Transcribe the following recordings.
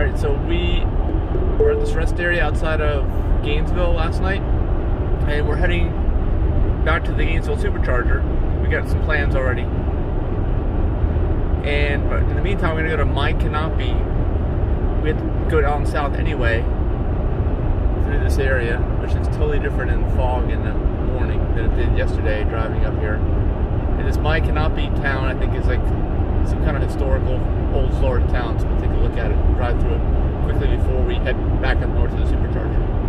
Alright, so we were at this rest area outside of Gainesville last night, and we're heading back to the Gainesville supercharger. We got some plans already. But in the meantime, we're going to go to My Canopy. We have to go down south anyway through this area, which is totally different in fog in the morning than it did yesterday driving up here. And this My Canopy town, I think, is like some kind of historical old Florida town, so we'll take a look at it, drive through it quickly before we head back up north to the supercharger.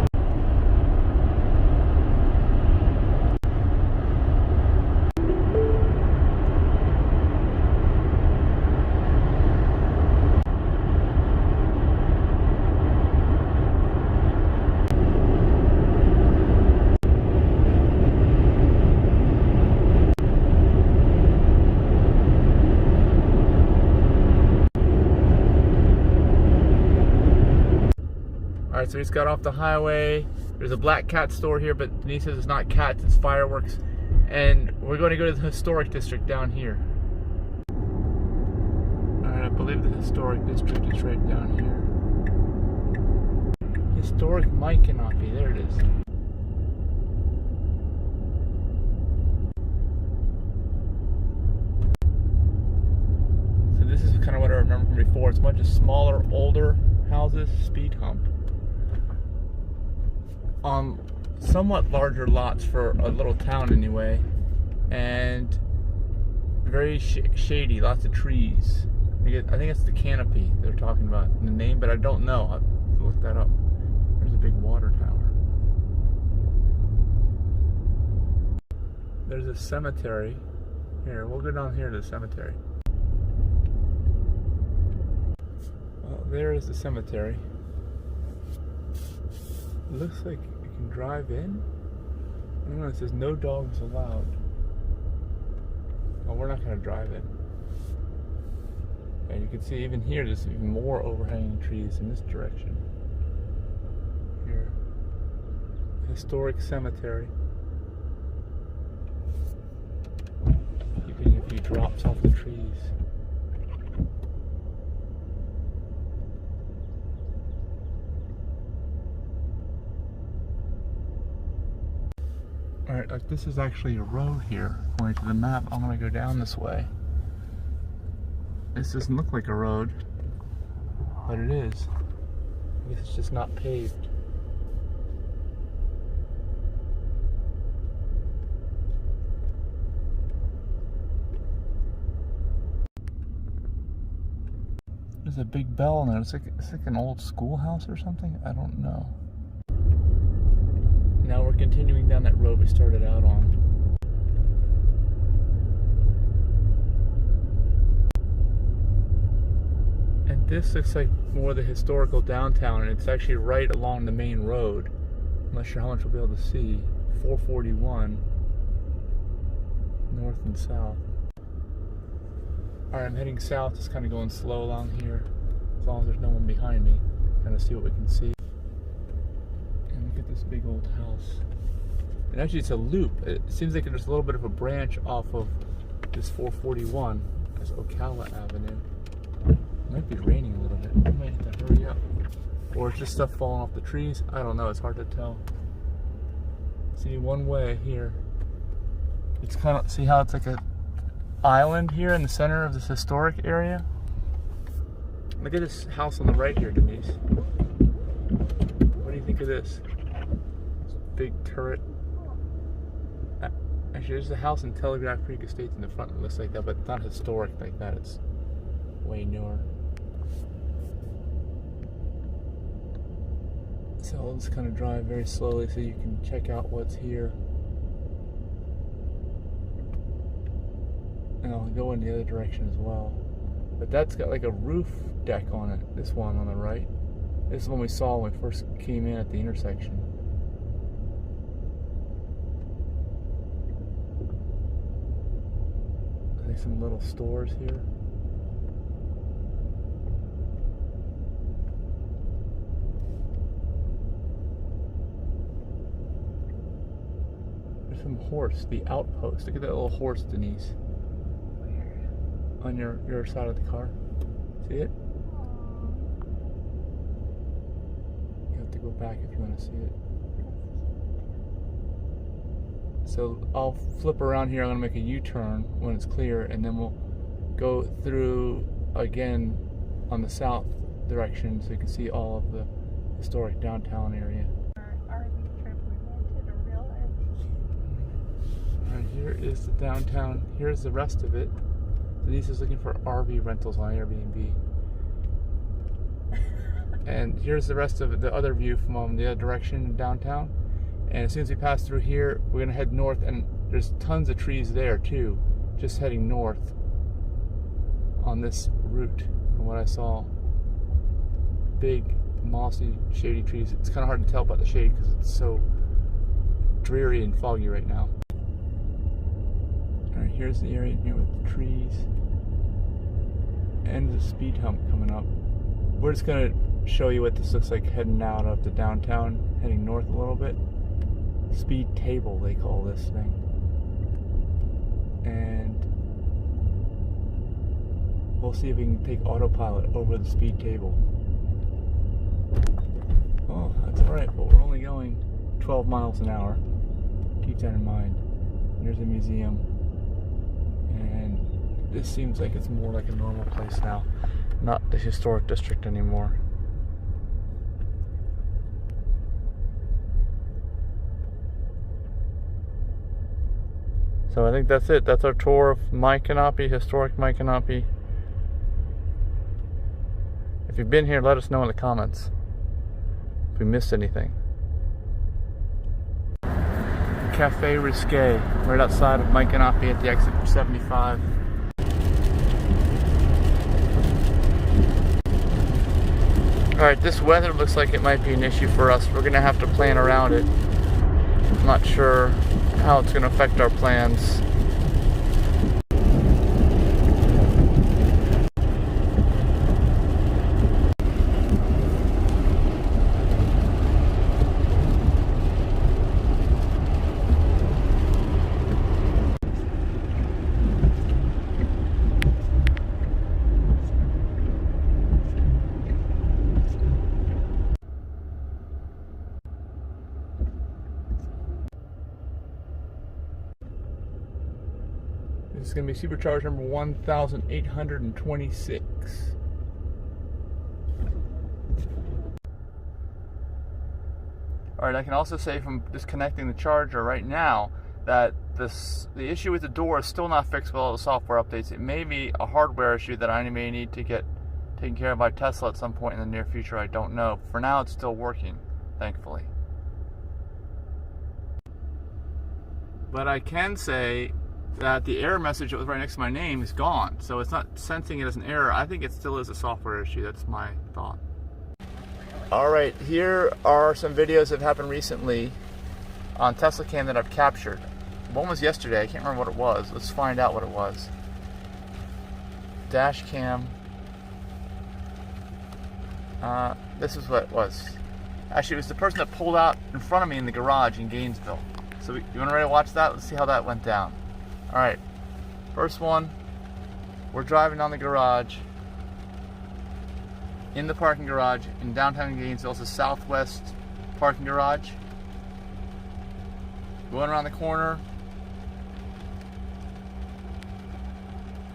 Alright, so we just got off the highway. There's a Black Cat store here, but Denise says it's not cats, it's fireworks. And we're going to go to the historic district down here. Alright, I believe the historic district is right down here. Historic My Canopy, there it is. So this is kind of what I remember from before. It's a bunch of smaller, older houses, speed hump. Somewhat larger lots for a little town anyway, and very shady, lots of trees. I think it's the canopy they're talking about in the name, but I don't know. I'll have to look that up. There's a big water tower. There's a cemetery. Here, we'll go down here to the cemetery. Well, there is the cemetery. It looks like you can drive in. I don't know, it says no dogs allowed. Well, we're not going to drive in. And you can see even here, there's even more overhanging trees in this direction. Here. Historic cemetery. Keeping a few drops off the trees. Alright, like this is actually a road here. According to the map, I'm going to go down this way. This doesn't look like a road, but it is. I guess it's just not paved. There's a big bell in there. It's like an old schoolhouse or something. I don't know. Now we're continuing down that road we started out on. And this looks like more the historical downtown, and it's actually right along the main road. I'm not sure how much we'll be able to see. 441, north and south. Alright, I'm heading south, just kind of going slow along here, as long as there's no one behind me. Kind of see what we can see. This big old house. And actually it's a loop. It seems like there's a little bit of a branch off of this 441 as Ocala Avenue. It might be raining a little bit. We might have to hurry up. Or it's just stuff falling off the trees. I don't know, it's hard to tell. See, one way here. It's kind of, see how it's like an island here in the center of this historic area? Look at this house on the right here, Denise. What do you think of this? Big turret. Actually, there's a house in Telegraph Creek Estates in the front that looks like that, but not historic like that. It's way newer. So I'll just kind of drive very slowly so you can check out what's here. And I'll go in the other direction as well. But that's got like a roof deck on it, this one on the right. This is the one we saw when we first came in at the intersection. Some little stores here. There's some horse, the outpost. Look at that little horse, Denise. On your side of the car. See it? go back if you want to see it. So I'll flip around here. I'm going to make a U-turn when it's clear, and then we'll go through again on the south direction so you can see all of the historic downtown area. RV trip, we rented a real RV. Alright, here is the downtown. Here's the rest of it. Denise is looking for RV rentals on Airbnb. And here's the rest of the other view from the other direction downtown. And as soon as we pass through here, we're going to head north, and there's tons of trees there too, just heading north on this route from what I saw. Big, mossy, shady trees. It's kind of hard to tell about the shade because it's so dreary and foggy right now. Alright, here's the area here with the trees and the speed hump coming up. We're just going to show you what this looks like heading out of the downtown, heading north a little bit. Speed table, they call this thing. And we'll see if we can take autopilot over the speed table. Oh, that's alright, but we're only going 12 miles an hour. Keep that in mind. There's a museum. And this seems like it's more like a normal place now, not the historic district anymore. So I think that's it. That's our tour of Maikanapi, historic Maikanapi. If you've been here, let us know in the comments if we missed anything. Cafe Risque, right outside of Maikanapi at the exit for 75. Alright, this weather looks like it might be an issue for us. We're going to have to plan around it. I'm not sure how it's going to affect our plans. This is going to be supercharged number 1826. Alright, I can also say from disconnecting the charger right now that the issue with the door is still not fixed with all the software updates. It may be a hardware issue that I may need to get taken care of by Tesla at some point in the near future. I don't know. For now, it's still working, thankfully. But I can say that the error message that was right next to my name is gone, so it's not sensing it as an error. I think it still is a software issue. That's my thought. Alright, here are some videos that happened recently on Tesla Cam that I've captured. One was yesterday. I can't remember what it was. Let's find out what it was. Dash cam. This is what it was. Actually, it was the person that pulled out in front of me in the garage in Gainesville. So you want to watch that? Let's see how that went down. Alright, first one, we're driving down the garage, in the parking garage in downtown Gainesville. It's a southwest parking garage. Going around the corner.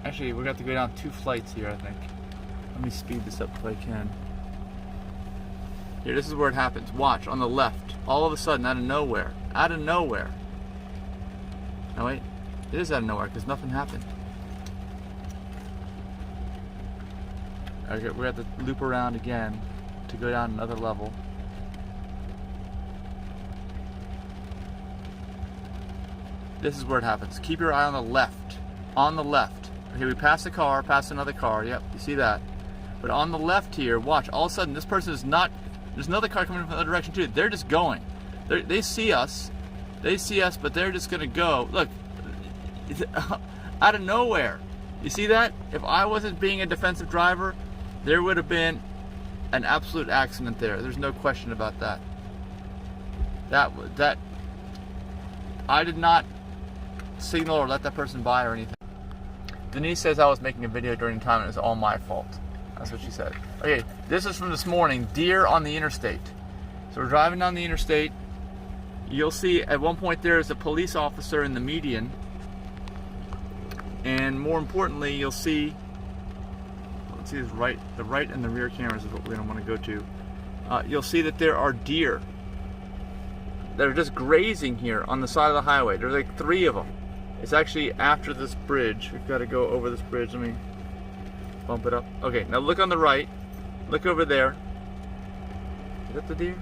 Actually, we're going to have to go down 2 flights here, I think. Let me speed this up if I can. Here, this is where it happens. Watch, on the left. All of a sudden, out of nowhere. Out of nowhere. No, wait. It is out of nowhere because nothing happened. Okay, we're going to have to loop around again to go down another level. This is where it happens. Keep your eye on the left. On the left. Okay, we passed a car, passed another car. Yep, you see that. But on the left here, watch. All of a sudden, this person is not... There's another car coming from the other direction too. They're just going. They see us. They see us, but they're just going to go. Look. Out of nowhere. You see that? If I wasn't being a defensive driver, there would have been an absolute accident there. There's no question about that. That I did not signal or let that person by or anything. Denise says I was making a video during the time and it was all my fault. That's what she said. Okay, this is from this morning. Deer on the interstate. So we're driving down the interstate. You'll see at one point there is a police officer in the median. And more importantly, you'll see, let's see this the right and the rear cameras is what we're going to want to go to. You'll see that there are deer that are just grazing here on the side of the highway. There's like 3 of them. It's actually after this bridge. We've got to go over this bridge. Let me bump it up. Okay, now look on the right. Look over there. Is that the deer?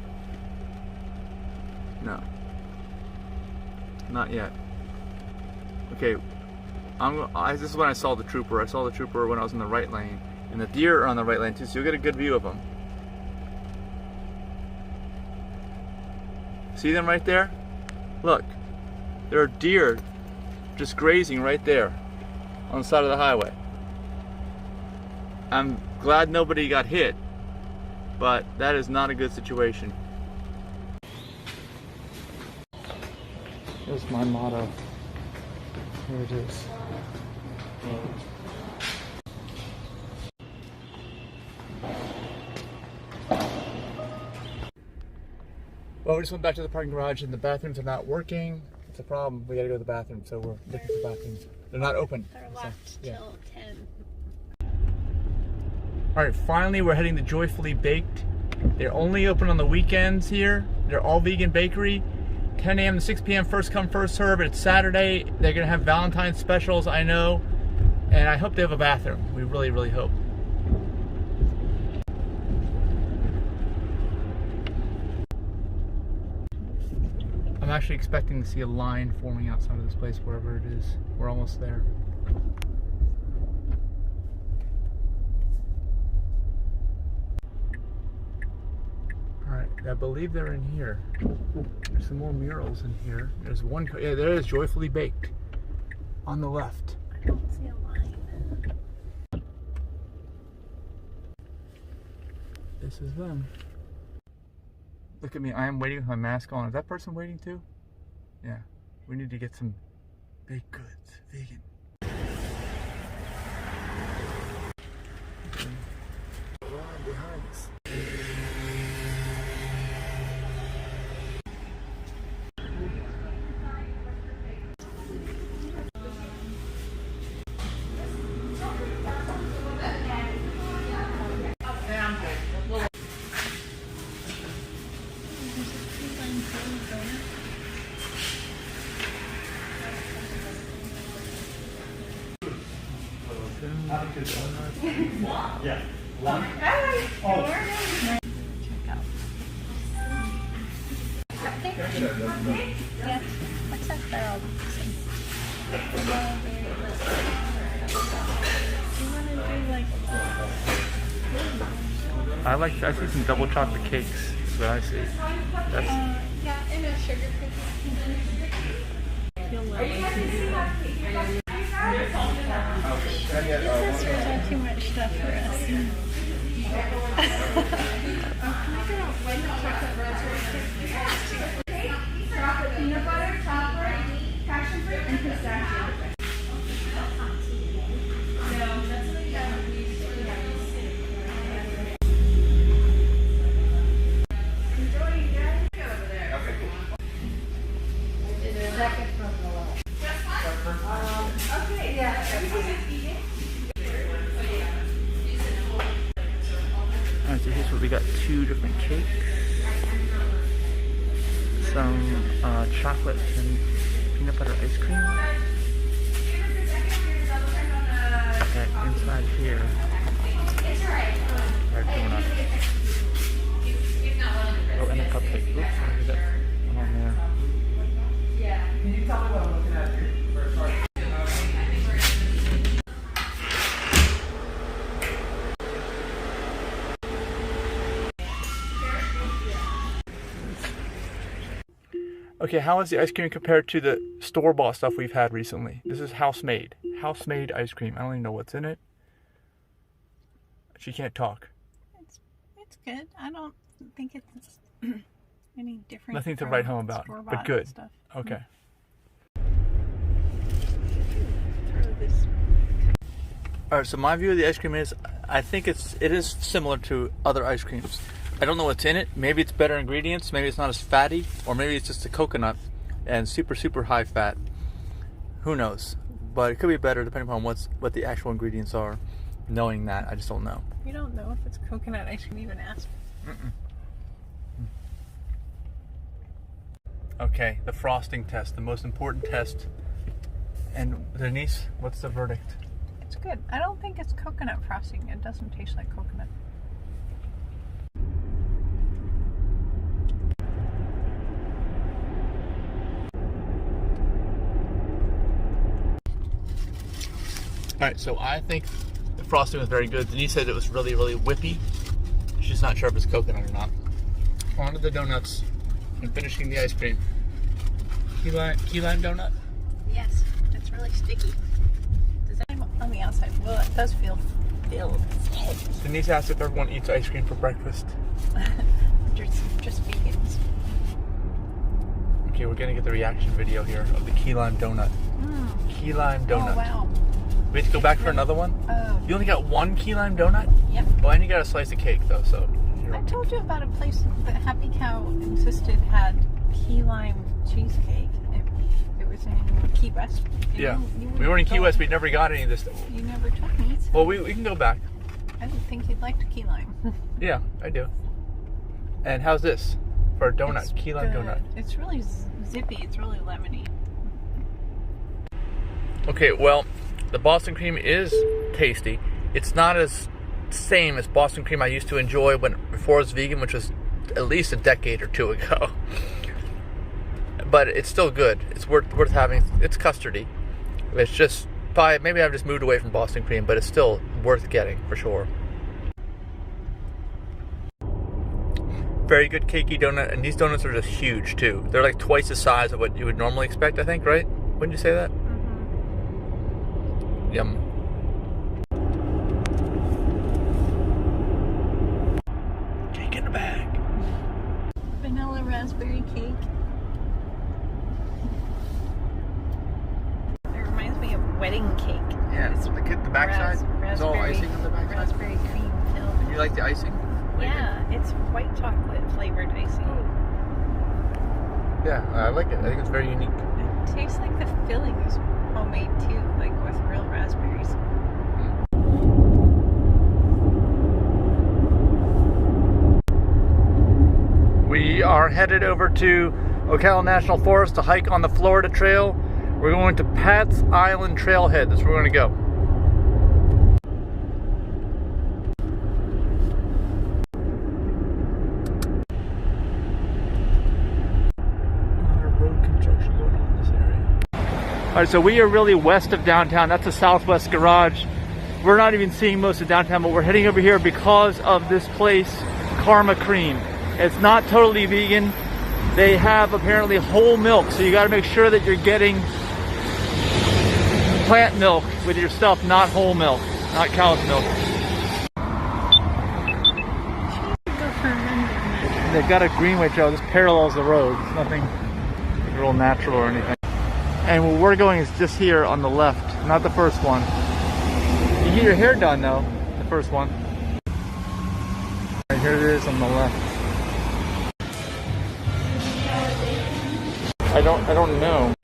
No. Not yet. Okay. This is when I saw the trooper. I saw the trooper when I was in the right lane. And the deer are on the right lane too, so you'll get a good view of them. See them right there? Look. There are deer just grazing right there on the side of the highway. I'm glad nobody got hit, but that is not a good situation. Here's my motto. Here it is. Well, we just went back to the parking garage and the bathrooms are not working. It's a problem. We gotta go to the bathroom, so we're looking for bathrooms. They're not open. They're locked till 10. Alright, finally we're heading to Joyfully Baked. They're only open on the weekends here. They're all vegan bakery. 10 a.m. to 6 p.m. first come, first serve. It's Saturday. They're gonna have Valentine's specials, I know. And I hope they have a bathroom. We really, really hope. I'm actually expecting to see a line forming outside of this place, wherever it is. We're almost there. Alright, I believe they're in here. There's some more murals in here. There's one, yeah, there is Joyfully Baked on the left. I don't see a line. This is them. Look at me, I am waiting with my mask on. Is that person waiting too? Yeah. We need to get some baked goods, vegan. Line behind us. Yeah. One. Oh. Check out. Yeah. What's that barrel? You want to do like... I see some double chocolate cakes. That's what I see. That's yeah, and a sugar cookie. Feel like this is too much stuff for us. Peanut butter, chocolate, passion fruit, and pistachio. Alright, so here's what we got: 2 different cakes, some chocolate and peanut butter ice cream. Okay, inside here are donuts. Oh, and a cupcake. Oops, I got one on there. Can you tell me what I'm looking at here? Okay, how is the ice cream compared to the store-bought stuff we've had recently? This is house-made. House-made ice cream. I don't even know what's in it. She can't talk. It's good. I don't think it's any different. Nothing to write home about, but good. Stuff. Okay. Alright, so my view of the ice cream is, I think it is similar to other ice creams. I don't know what's in it. Maybe it's better ingredients. Maybe it's not as fatty. Or maybe it's just a coconut and super, super high fat. Who knows? But it could be better depending upon what the actual ingredients are. Knowing that, I just don't know. You don't know if it's coconut. I shouldn't even ask. Okay, the frosting test, the most important test. And Denise, what's the verdict? It's good. I don't think it's coconut frosting. It doesn't taste like coconut. Alright, so I think the frosting was very good. Denise said it was really, really whippy. She's not sure if it's coconut or not. On to the donuts and finishing the ice cream. Key lime donut? Yes, it's really sticky. Does that on the outside? Well, it does feel filled. Denise asked if everyone eats ice cream for breakfast. just vegans. Okay, we're gonna get the reaction video here of the key lime donut. Key lime donut. Oh, wow. We have to go back for another one? Oh. You only got one key lime donut? Yep. Well, and you got a slice of cake though, so. I told you about a place that Happy Cow insisted had key lime cheesecake. It was in Key West. Yeah. We were in Key West, we never got any of this. You never took me. So Well, we can go back. I didn't think you'd like key lime. Yeah, I do. And how's this for a donut? It's Key lime good. donut. It's really zippy. It's really lemony. Okay, well, the Boston cream is tasty. It's not as same as Boston cream I used to enjoy before I was vegan, which was at least a decade or two ago. But it's still good. It's worth having. It's custardy. It's just maybe I've just moved away from Boston cream, but it's still worth getting for sure. Very good cakey donut, and these donuts are just huge too. They're like twice the size of what you would normally expect, I think, right? Wouldn't you say that? Mm-hmm. Yum. Cake in the bag. Vanilla raspberry cake. It reminds me of wedding cake. Yeah, it's the backside. It's all icing on the backside. Raspberry cream filled. And you like the icing? Yeah, it's white chocolate flavored icing. Yeah, I like it. I think it's very unique. It tastes like the filling is homemade too, like with real raspberries. We are headed over to Ocala National Forest to hike on the Florida Trail. We're going to Pat's Island Trailhead. That's where we're going to go. Road construction going on in this area. Alright, so we are really west of downtown. That's the Southwest Garage. We're not even seeing most of downtown, but we're heading over here because of this place, Karma Cream. It's not totally vegan. They have apparently whole milk, so you got to make sure that you're getting plant milk with your stuff, not whole milk, not cow's milk. They've got a greenway trail. This parallels the road. It's nothing real natural or anything. And where we're going is just here on the left, not the first one. You get your hair done though, the first one. Right here it is on the left. I don't know.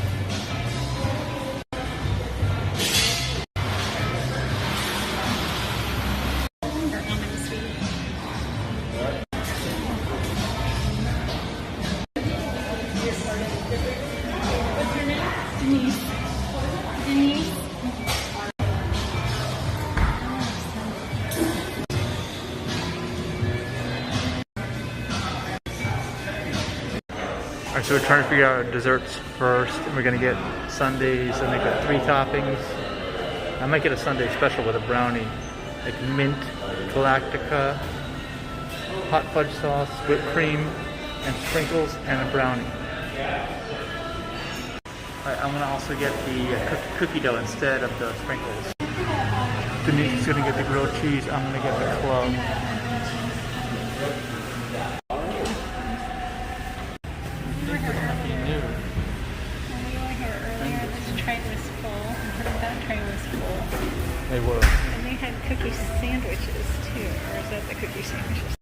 Alright, so we're trying to figure out our desserts first, and we're gonna get sundaes, and they got 3 toppings. I might get a sundae special with a brownie, like mint, galactica, hot fudge sauce, whipped cream, and sprinkles, and a brownie. I'm gonna also get the cookie dough instead of the sprinkles. Denise is gonna get the grilled cheese. I'm gonna get the club. They were. And they had cookie sandwiches too, or is that the cookie sandwiches?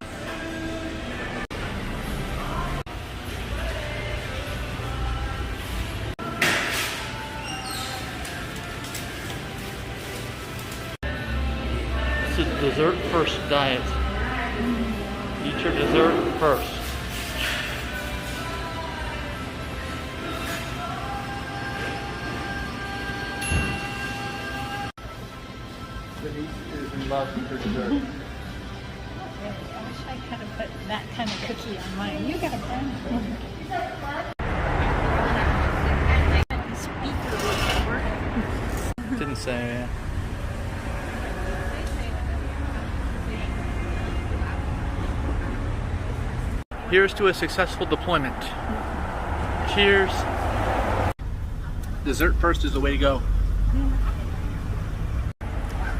It's a dessert first diet. Eat your dessert first. Denise is in love with her dessert. I wish I could have put that kind of cookie on mine. You got a brownie. Didn't say, yeah. Here's to a successful deployment. Cheers. Dessert first is the way to go.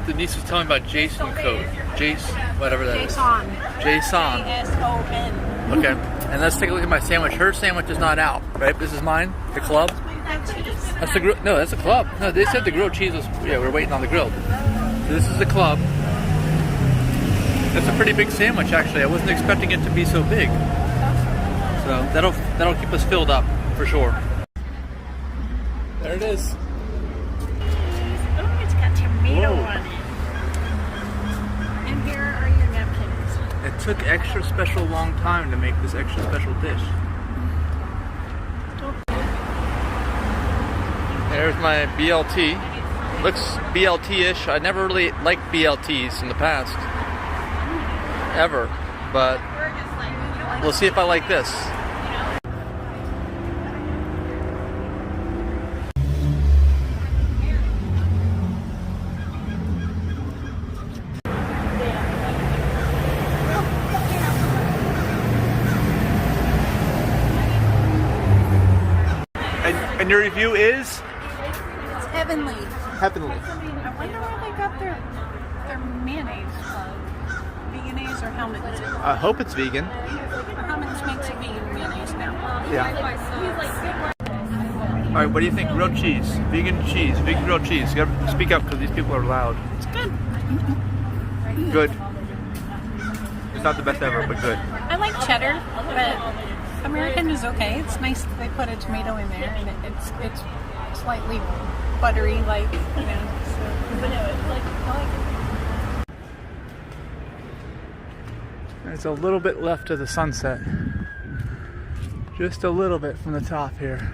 Denise was telling me about Jason code. Whatever that is. Jason. J-S-O-N. Okay. And let's take a look at my sandwich. Her sandwich is not out, right? This is mine, the club. That's the grill. No, that's the club. No, they said the grilled cheese was. Yeah, we're waiting on the grilled. So this is the club. That's a pretty big sandwich, actually. I wasn't expecting it to be so big. So that'll keep us filled up for sure. There it is. Oh, it's got tomato on it. And here are your napkins. It took extra special long time to make this extra special dish. There's my BLT. Looks BLT-ish. I never really liked BLTs in the past. Ever. But we'll see if I like this. And your review is? It's heavenly. Heavenly. I wonder where they got their mayonnaise from. Veganese or Hellmann's? I hope it's vegan. Hellmann's makes a vegan mayonnaise now. Yeah. All right, what do you think? Grilled cheese, vegan grilled cheese. You gotta speak up because these people are loud. It's good. Good. It's not the best ever, but good. I like cheddar, but American is okay. It's nice that they put a tomato in there, and it's slightly buttery, like, you know. So, but no, it's like, I like it. There's a little bit left of the sunset. Just a little bit from the top here.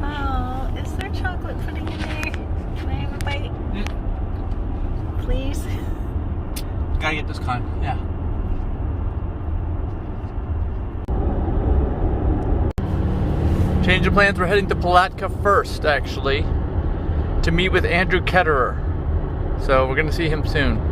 Oh, is there chocolate pudding in there? Can I have a bite? Please? Gotta get this kind, yeah. Change of plans, we're heading to Palatka first, actually, to meet with Andrew Ketterer. So we're gonna see him soon.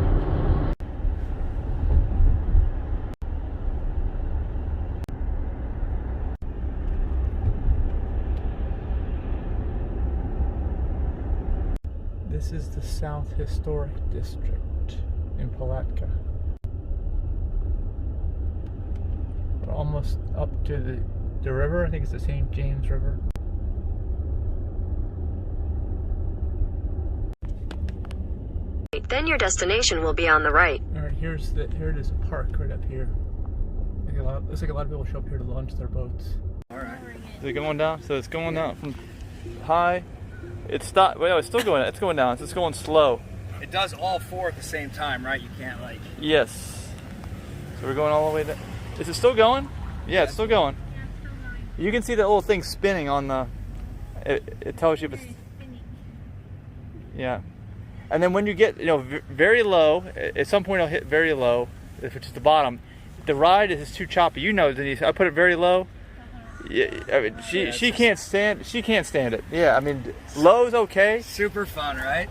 This is the South Historic District in Palatka. We're almost up to the river. I think it's the St. James River. Then your destination will be on the right. All right, here it is, a park right up here. Looks like a lot of people show up here to launch their boats. All right. Is it going down? So it's going down from high. It's stopped. Well, it's still going. It's going down. It's just going slow. It does all four at the same time, right? You can't like. Yes. So we're going all the way down. Is it still going? Yeah, it's still going. You can see that little thing spinning on the. It tells you if it's. Yeah. And then when you get, very low, at some point it'll hit very low, if it's at the bottom. If the ride is too choppy, Denise, I put it very low. Yeah, I mean, she can't stand it. Yeah, I mean, low's okay. Super fun, right?